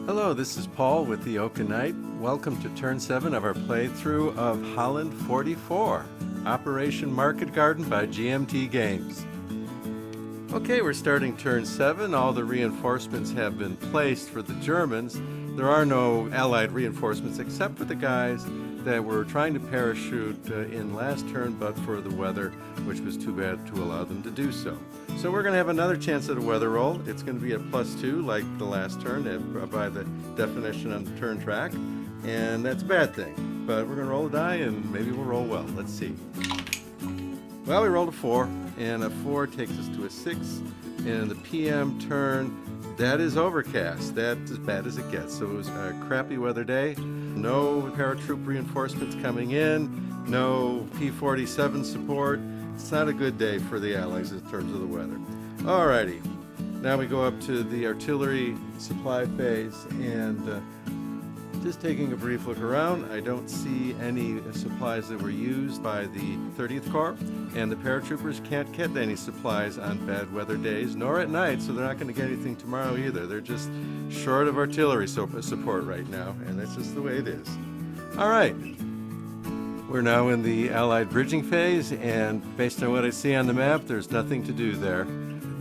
Hello, this is Paul with the Oak and Knight. Welcome to turn 7 of our playthrough of Holland 44, Operation Market Garden by GMT Games. Okay, we're starting turn 7. All the reinforcements have been placed for the Germans. There are no Allied reinforcements except for the guys that were trying to parachute in last turn, but for the weather, which was too bad to allow them to do so. So we're going to have another chance at a weather roll. It's going to be at +2 like the last turn by the definition on the turn track, and that's a bad thing. But we're going to roll a die and maybe we'll roll well. Let's see. Well, we rolled a 4, and a 4 takes us to a 6, and the PM turn, that is overcast. That's as bad as it gets. So it was a crappy weather day. No paratroop reinforcements coming in, no P-47 support. It's not a good day for the Allies in terms of the weather. Alrighty, now we go up to the artillery supply phase, and just taking a brief look around, I don't see any supplies that were used by the 30th Corps, and the paratroopers can't get any supplies on bad weather days, nor at night, so they're not going to get anything tomorrow either. They're just short of artillery support right now, and that's just the way it is. All right, we're now in the Allied bridging phase, and based on what I see on the map, there's nothing to do there.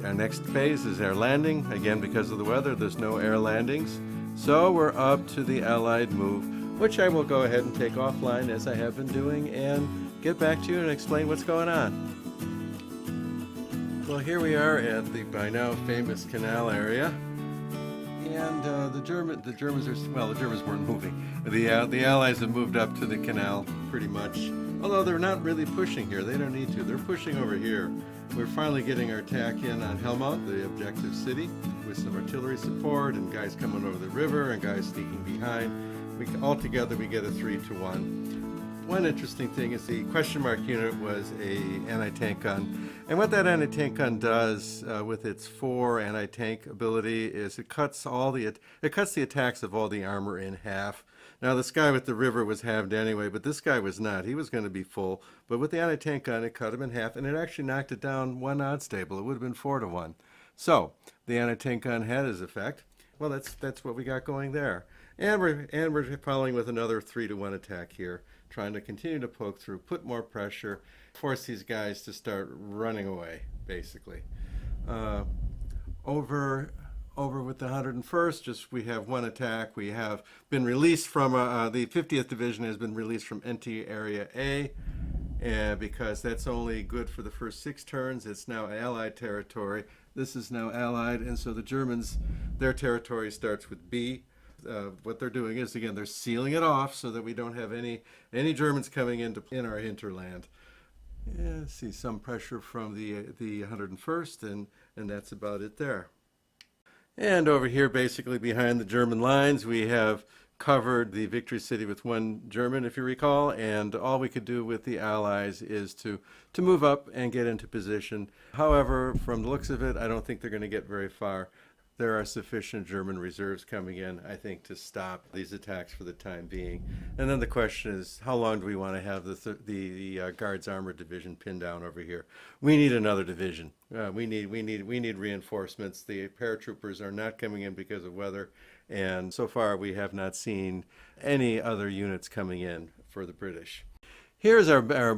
Our next phase is air landing. Again, because of the weather, there's no air landings. So we're up to the Allied move, which I will go ahead and take offline as I have been doing and get back to you and explain what's going on. Well, here we are at the by now famous canal area, and the Germans weren't moving. The Allies have moved up to the canal pretty much, although they're not really pushing here. They don't need to. They're pushing over here. We're finally getting our attack in on Helmut, the objective city, with some artillery support and guys coming over the river and guys sneaking behind. Altogether, we get a 3-1. One interesting thing is the question mark unit was a anti-tank gun, and what that anti-tank gun does with its 4 anti-tank ability is it cuts the attacks of all the armor in half. Now this guy with the river was halved anyway, but this guy was not. He was going to be full, but with the anti-tank gun, it cut him in half, and it actually knocked it down 1 odd stable. It would have been 4-1. So the anti-tank gun had its effect. Well, that's what we got going there, and we're following with another 3-1 attack here, trying to continue to poke through, put more pressure, force these guys to start running away, basically. Over with the 101st, we have one attack. We have been released from, the 50th Division has been released from NT Area A, and because that's only good for the first 6 turns, it's now Allied territory. This is now Allied, and so the Germans, their territory starts with B. What they're doing is, again, they're sealing it off so that we don't have any Germans coming in our hinterland. Yeah, see some pressure from the 101st, and that's about it there. And over here, basically behind the German lines, we have covered the victory city with 1 German, if you recall, and all we could do with the Allies is to move up and get into position. However, from the looks of it, I don't think they're going to get very far. There are sufficient German reserves coming in, I think, to stop these attacks for the time being. And then the question is, how long do we want to have the Guards Armored Division pinned down over here? We need another division. We need reinforcements. The paratroopers are not coming in because of weather, and so far we have not seen any other units coming in for the British. Here's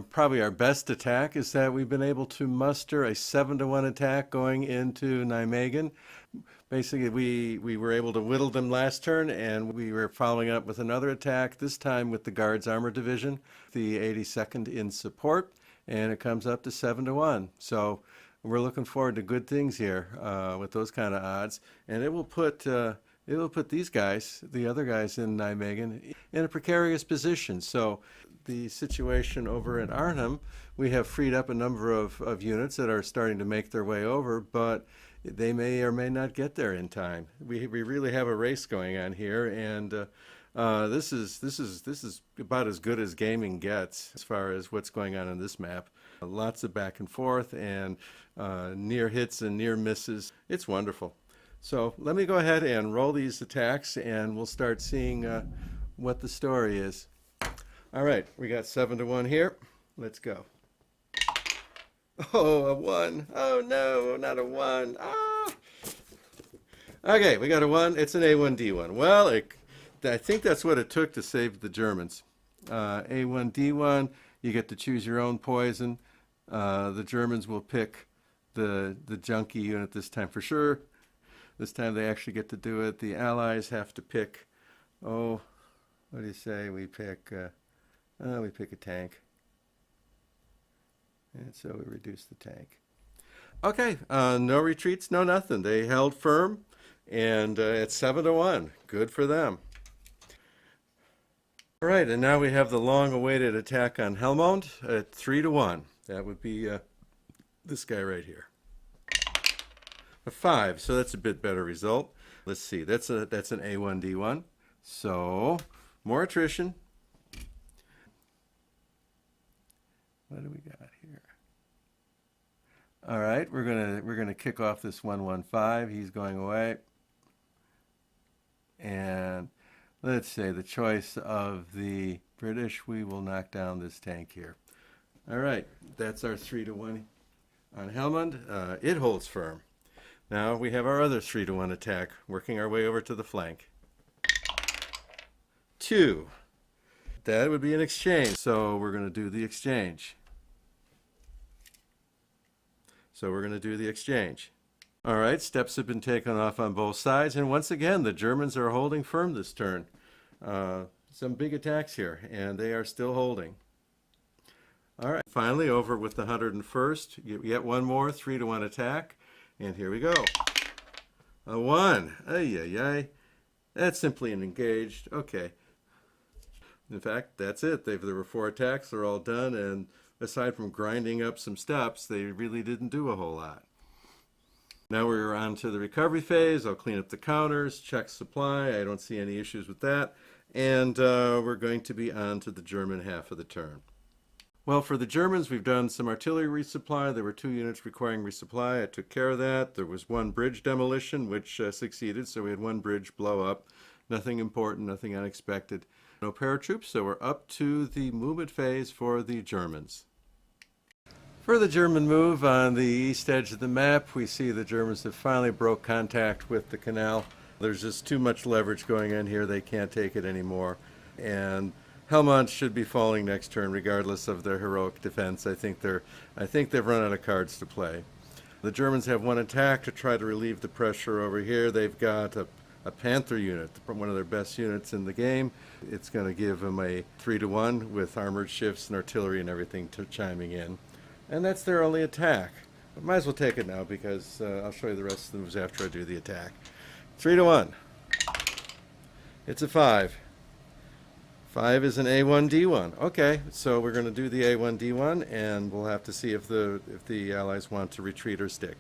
probably our best attack, is that we've been able to muster a 7-1 attack going into Nijmegen. Basically, we were able to whittle them last turn, and we were following up with another attack, this time with the Guards Armored Division, the 82nd in support, and it comes up to 7-1. So we're looking forward to good things here with those kind of odds, and it will put these guys, the other guys in Nijmegen, in a precarious position. So the situation over in Arnhem, we have freed up a number of units that are starting to make their way over, but they may or may not get there in time. We really have a race going on here, and this is about as good as gaming gets as far as what's going on this map. Lots of back and forth and near hits and near misses. It's wonderful. So let me go ahead and roll these attacks, and we'll start seeing what the story is. All right, we got 7-1 here. Let's go. Oh, a 1. Oh no, not a 1. Ah! Okay, we got a 1. It's an A1D1. Well, I think that's what it took to save the Germans. A1D1, you get to choose your own poison. The Germans will pick the junkie unit this time for sure. This time they actually get to do it. The Allies have to pick, oh, what do you say? We pick a tank. And so we reduce the tank. Okay, no retreats, no nothing. They held firm, and it's 7-1. Good for them. All right, and now we have the long-awaited attack on Helmond at 3-1. That would be this guy right here. A 5, so that's a bit better result. Let's see, that's an A1D1. So more attrition. What do we got here? All right, we're gonna kick off this 115. He's going away, and let's say the choice of the British. We will knock down this tank here. All right, that's our 3-1 on Helmond. It holds firm. Now we have our other 3-1 attack, working our way over to the flank. 2. That would be an exchange. So we're going to do the exchange. All right, steps have been taken off on both sides. And once again, the Germans are holding firm this turn. Some big attacks here, and they are still holding. All right, finally over with the 101st. Yet one more 3-1 attack. And here we go. A 1. Ay, ay, ay. That's simply an engaged. Okay. In fact, that's it. There were 4 attacks. They're all done. And aside from grinding up some steps, they really didn't do a whole lot. Now we're on to the recovery phase. I'll clean up the counters, check supply. I don't see any issues with that. And we're going to be on to the German half of the turn. Well, for the Germans, we've done some artillery resupply. There were 2 units requiring resupply. I took care of that. There was 1 bridge demolition, which succeeded, so we had 1 bridge blow up. Nothing important, nothing unexpected. No paratroops, so we're up to the movement phase for the Germans. For the German move on the east edge of the map, we see the Germans have finally broke contact with the canal. There's just too much leverage going on here. They can't take it anymore. And Helmond should be falling next turn, regardless of their heroic defense. I think they've run out of cards to play. The Germans have 1 attack to try to relieve the pressure over here. They've got a Panther unit, one of their best units in the game. It's going to give them a 3-1 with armored shifts and artillery and everything chiming in. And that's their only attack. But might as well take it now because I'll show you the rest of the moves after I do the attack. 3-1. It's a 5. 5 is an A1D1. Okay, so we're going to do the A1D1, and we'll have to see if the Allies want to retreat or stick.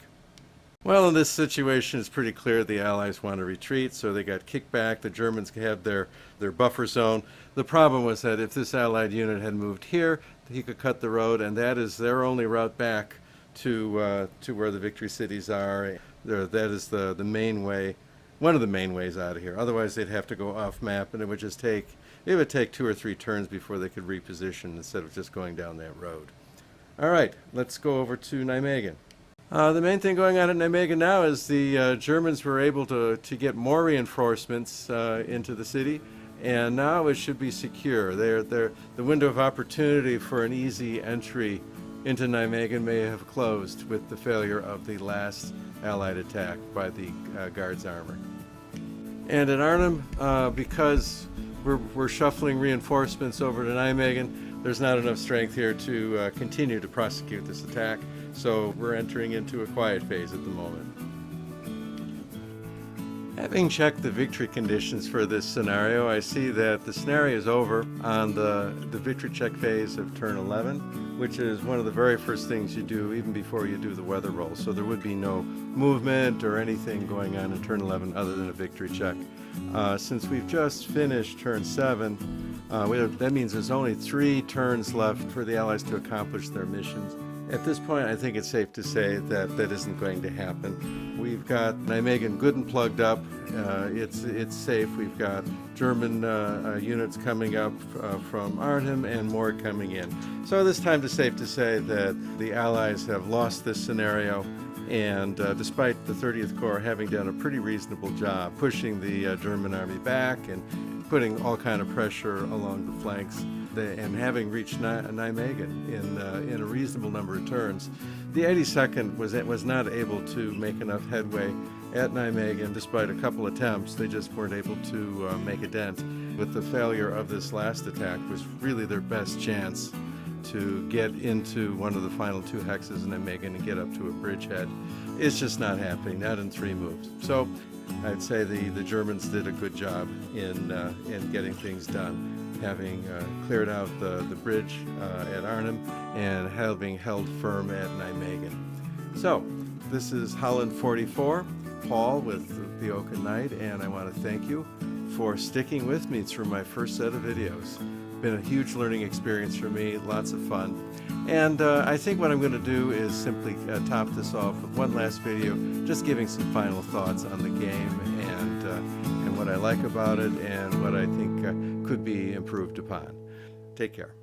Well, in this situation, it's pretty clear the Allies want to retreat, so they got kicked back. The Germans had their buffer zone. The problem was that if this Allied unit had moved here, he could cut the road, and that is their only route back to where the victory cities are. That is the main way, one of the main ways out of here. Otherwise, they'd have to go off map, and it would take 2 or 3 turns before they could reposition instead of just going down that road. All right, let's go over to Nijmegen. The main thing going on at Nijmegen now is the Germans were able to get more reinforcements into the city, and now it should be secure. The window of opportunity for an easy entry into Nijmegen may have closed with the failure of the last Allied attack by the Guards armor. And at Arnhem, because we're shuffling reinforcements over to Nijmegen, there's not enough strength here to continue to prosecute this attack, so we're entering into a quiet phase at the moment. Having checked the victory conditions for this scenario, I see that the scenario is over on the victory check phase of turn 11, which is one of the very first things you do even before you do the weather roll. So there would be no movement or anything going on in turn 11 other than a victory check. Since we've just finished turn 7, that means there's only 3 turns left for the Allies to accomplish their missions. At this point, I think it's safe to say that that isn't going to happen. We've got Nijmegen good and plugged up. It's safe. We've got German units coming up from Arnhem and more coming in. So this time it's safe to say that the Allies have lost this scenario And despite the 30th Corps having done a pretty reasonable job pushing the German army back and putting all kind of pressure along the flanks, and having reached Nijmegen in a reasonable number of turns, the 82nd was not able to make enough headway at Nijmegen. Despite a couple attempts, they just weren't able to make a dent. With the failure of this last attack was really their best chance to get into one of the final 2 hexes in Nijmegen and get up to a bridgehead. It's just not happening, not in 3 moves. So I'd say the Germans did a good job in getting things done, having cleared out the bridge at Arnhem and having held firm at Nijmegen. So this is Holland 44, Paul with the Oaken Knight, and I want to thank you for sticking with me through my first set of videos. Been a huge learning experience for me, lots of fun. And I think what I'm going to do is simply top this off with one last video, just giving some final thoughts on the game and what I like about it and what I think could be improved upon. Take care.